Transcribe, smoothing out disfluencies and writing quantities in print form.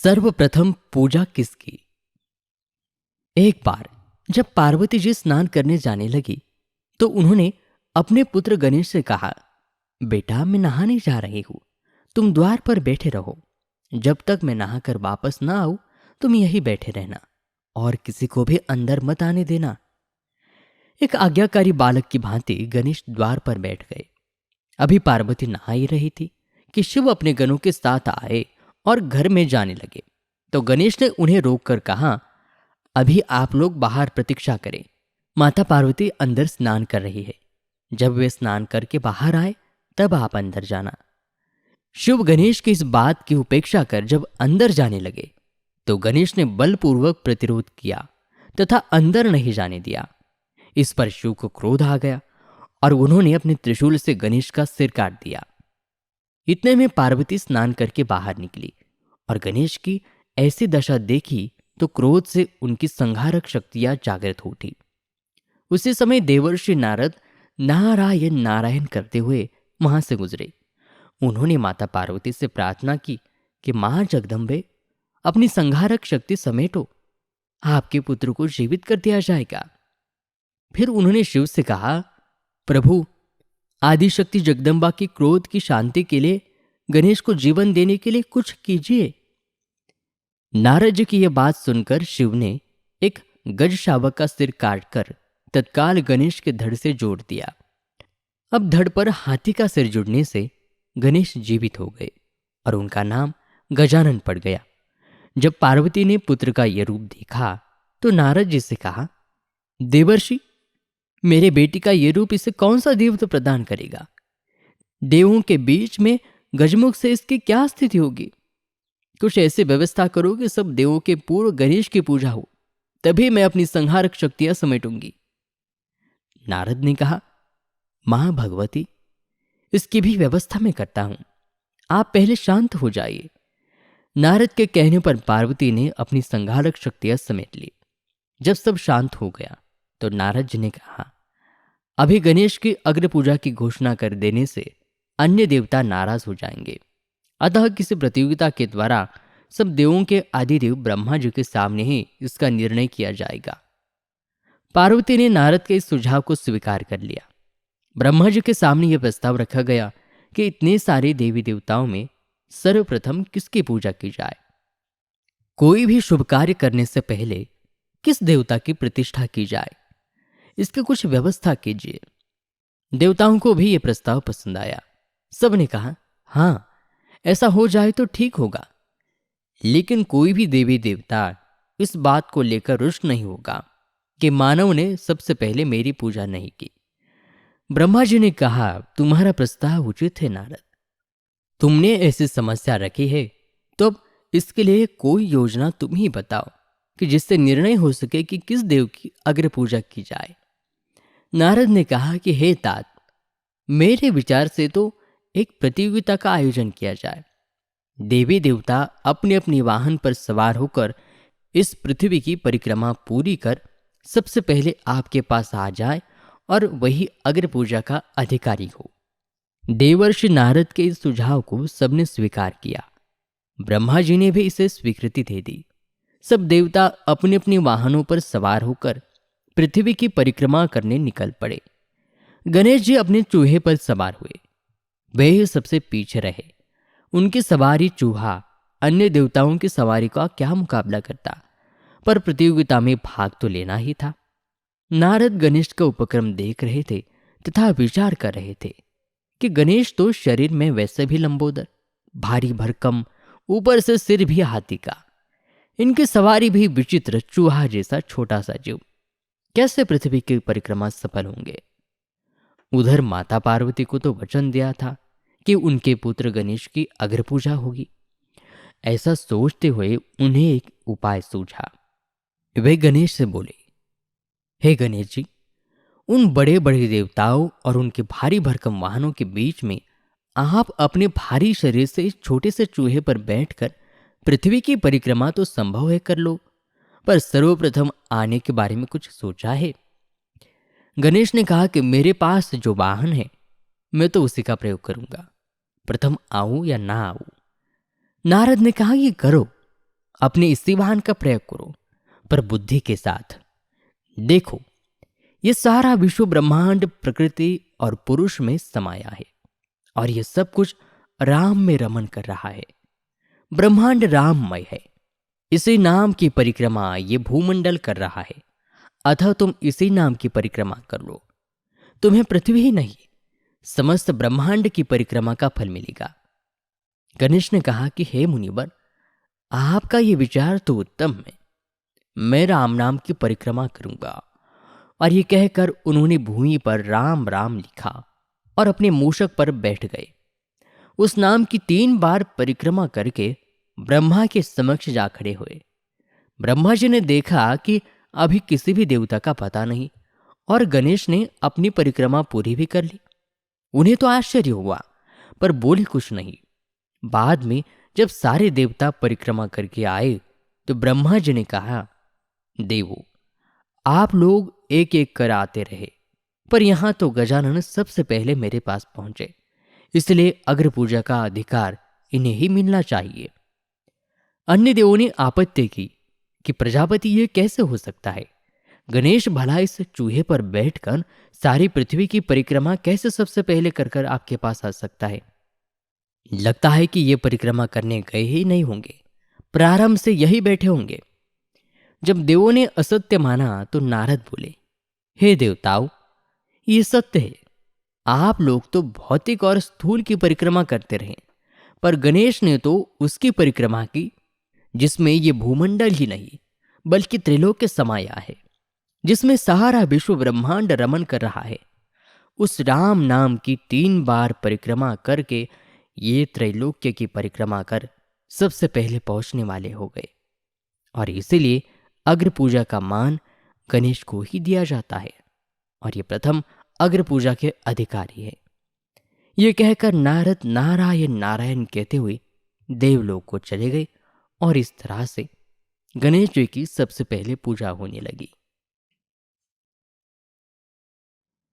सर्वप्रथम पूजा किसकी। एक बार जब पार्वती जी स्नान करने जाने लगी तो उन्होंने अपने पुत्र गणेश से कहा, बेटा मैं नहाने जा रही हूं, तुम द्वार पर बैठे रहो। जब तक मैं नहाकर वापस ना आऊं तुम यहीं बैठे रहना और किसी को भी अंदर मत आने देना। एक आज्ञाकारी बालक की भांति गणेश द्वार पर बैठ गए। अभी पार्वती नहा ही रही थी कि शिव अपने गणों के साथ आए और घर में जाने लगे। तो गणेश ने उन्हें रोककर कहा, अभी आप लोग बाहर प्रतीक्षा करें, माता पार्वती अंदर स्नान कर रही है। जब वे स्नान करके बाहर आए तब आप अंदर जाना। शिव गणेश की इस बात की उपेक्षा कर जब अंदर जाने लगे तो गणेश ने बलपूर्वक प्रतिरोध किया तथा अंदर नहीं जाने दिया। इस पर शिव को क्रोध आ गया और उन्होंने अपने त्रिशूल से गणेश का सिर काट दिया। इतने में पार्वती स्नान करके बाहर निकली और गणेश की ऐसी दशा देखी तो क्रोध से उनकी संहारक शक्तियां जागृत हो उठी। उसी समय देवर्षि नारद नारायण नारायण करते हुए वहां से गुजरे। उन्होंने माता पार्वती से प्रार्थना की कि मां जगदम्बे, अपनी संहारक शक्ति समेटो, आपके पुत्र को जीवित कर दिया जाएगा। फिर उन्होंने शिव से कहा, प्रभु, आदिशक्ति जगदम्बा की क्रोध की शांति के लिए गणेश को जीवन देने के लिए कुछ कीजिए। नारद जी की यह बात सुनकर शिव ने एक गज शावक का सिर काटकर तत्काल गणेश के धड़ से जोड़ दिया। अब धड़ पर हाथी का सिर जुड़ने से गणेश जीवित हो गए और उनका नाम गजानन पड़ गया। जब पार्वती ने पुत्र का यह रूप देखा तो नारद जी से कहा, देवर्षि, मेरे बेटी का यह रूप इसे कौन सा देव तो प्रदान करेगा। देवों के बीच में गजमुख से इसकी क्या स्थिति होगी। कुछ ऐसी व्यवस्था करो कि सब देवों के पूर्व गणेश की पूजा हो, तभी मैं अपनी संहारक शक्तियां समेटूंगी। नारद ने कहा, मां भगवती, इसकी भी व्यवस्था मैं करता हूं, आप पहले शांत हो जाइए। नारद के कहने पर पार्वती ने अपनी संहारक शक्तियां समेट ली। जब सब शांत हो गया तो नारद जी ने कहा, अभी गणेश की अग्र पूजा की घोषणा कर देने से अन्य देवता नाराज हो जाएंगे, अतः किसी प्रतियोगिता के द्वारा सब देवों के आदिदेव ब्रह्मा जी के सामने ही इसका निर्णय किया जाएगा। पार्वती ने नारद के इस सुझाव को स्वीकार कर लिया। ब्रह्मा जी के सामने यह प्रस्ताव रखा गया कि इतने सारे देवी देवताओं में सर्वप्रथम किसकी पूजा की जाए। कोई भी शुभ कार्य करने से पहले किस देवता की प्रतिष्ठा की जाए, इसकी कुछ व्यवस्था कीजिए। देवताओं को भी यह प्रस्ताव पसंद आया। सबने कहा, हाँ, ऐसा हो जाए तो ठीक होगा। लेकिन कोई भी देवी देवता इस बात को लेकर रुष्ट नहीं होगा कि मानव ने सबसे पहले मेरी पूजा नहीं की। ब्रह्मा जी ने कहा, तुम्हारा प्रस्ताव उचित है नारद, तुमने ऐसी समस्या रखी है तो अब इसके लिए कोई योजना तुम ही बताओ कि जिससे निर्णय हो सके कि किस देव की अग्र पूजा की जाए। नारद ने कहा कि हे तात, मेरे विचार से तो एक प्रतियोगिता का आयोजन किया जाए। देवी देवता अपने अपने वाहन पर सवार होकर इस पृथ्वी की परिक्रमा पूरी कर सबसे पहले आपके पास आ जाए और वही अग्र पूजा का अधिकारी हो। देवर्षि नारद के इस सुझाव को सबने स्वीकार किया। ब्रह्मा जी ने भी इसे स्वीकृति दे दी। सब देवता अपने अपने वाहनों पर सवार होकर पृथ्वी की परिक्रमा करने निकल पड़े। गणेश जी अपने चूहे पर सवार हुए। वे सबसे पीछे रहे। उनकी सवारी चूहा अन्य देवताओं की सवारी का क्या मुकाबला करता, पर प्रतियोगिता में भाग तो लेना ही था। नारद गणेश का उपक्रम देख रहे थे तथा विचार कर रहे थे कि गणेश तो शरीर में वैसे भी लंबोदर, भारी भरकम, ऊपर से सिर भी हाथी का, इनकी सवारी भी विचित्र चूहा जैसा छोटा सा जीव, कैसे पृथ्वी की परिक्रमा सफल होंगे। उधर माता पार्वती को तो वचन दिया था कि उनके पुत्र गणेश की अग्र पूजा होगी। ऐसा सोचते हुए उन्हें एक उपाय सूझा। वे गणेश से बोले, हे गणेश जी, उन बड़े बड़े देवताओं और उनके भारी भरकम वाहनों के बीच में आप अपने भारी शरीर से इस छोटे से चूहे पर बैठकर पृथ्वी की परिक्रमा तो संभव है कर लो, पर सर्वप्रथम आने के बारे में कुछ सोचा है। गणेश ने कहा कि मेरे पास जो वाहन है मैं तो उसी का प्रयोग करूंगा, प्रथम आऊं या ना आऊं। नारद ने कहा, ये करो, अपने स्थिवान का प्रयोग करो, पर बुद्धि के साथ। देखो, ये सारा विश्व ब्रह्मांड प्रकृति और पुरुष में समाया है, और ये सब कुछ राम में रमन कर रहा है। ब्रह्मांड राममय है। इसी नाम की परिक्रमा ये भूमंडल कर रहा है। अतः तुम इसी नाम की परिक्रमा कर लो। तुम्हें पृथ्वी ही नहीं, समस्त ब्रह्मांड की परिक्रमा का फल मिलेगा। गणेश ने कहा कि हे मुनिवर, आपका ये विचार तो उत्तम है। मैं राम नाम की परिक्रमा करूंगा। और ये कहकर उन्होंने भूमि पर राम राम लिखा और अपने मूषक पर बैठ गए। उस नाम की 3 बार परिक्रमा करके ब्रह्मा के समक्ष जा खड़े हुए। ब्रह्मा जी ने देखा कि अभी किसी भी देवता का पता नहीं, और गणेश ने अपनी परिक्रमा पूरी भी कर ली। उन्हें तो आश्चर्य हुआ, पर बोले कुछ नहीं। बाद में जब सारे देवता परिक्रमा करके आए तो ब्रह्मा जी ने कहा, देवो, आप लोग एक एक कर आते रहे, पर यहां तो गजानन सबसे पहले मेरे पास पहुंचे, इसलिए अग्र पूजा का अधिकार इन्हें ही मिलना चाहिए। अन्य देवों ने आपत्ति की कि प्रजापति ये कैसे हो सकता है? गणेश भला इस चूहे पर बैठकर सारी पृथ्वी की परिक्रमा कैसे सबसे पहले कर कर आपके पास आ सकता है? लगता है कि ये परिक्रमा करने गए ही नहीं होंगे, प्रारंभ से यही बैठे होंगे। जब देवों ने असत्य माना तो नारद बोले, हे देवताओं, ये सत्य है। आप लोग तो भौतिक और स्थूल की परिक्रमा करते रहे, पर गणेश ने तो उसकी परिक्रमा की जिसमें ये भूमंडल ही नहीं बल्कि त्रिलोक्य समाया है, जिसमें सारा विश्व ब्रह्मांड रमन कर रहा है। उस राम नाम की 3 बार परिक्रमा करके ये त्रैलोक्य की परिक्रमा कर सबसे पहले पहुंचने वाले हो गए, और इसीलिए अग्र पूजा का मान गणेश को ही दिया जाता है, और ये प्रथम अग्र पूजा के अधिकारी है। ये कहकर नारद नारायण नारायण कहते हुए देवलोक को चले गए, और इस तरह से गणेश जी की सबसे पहले पूजा होने लगी।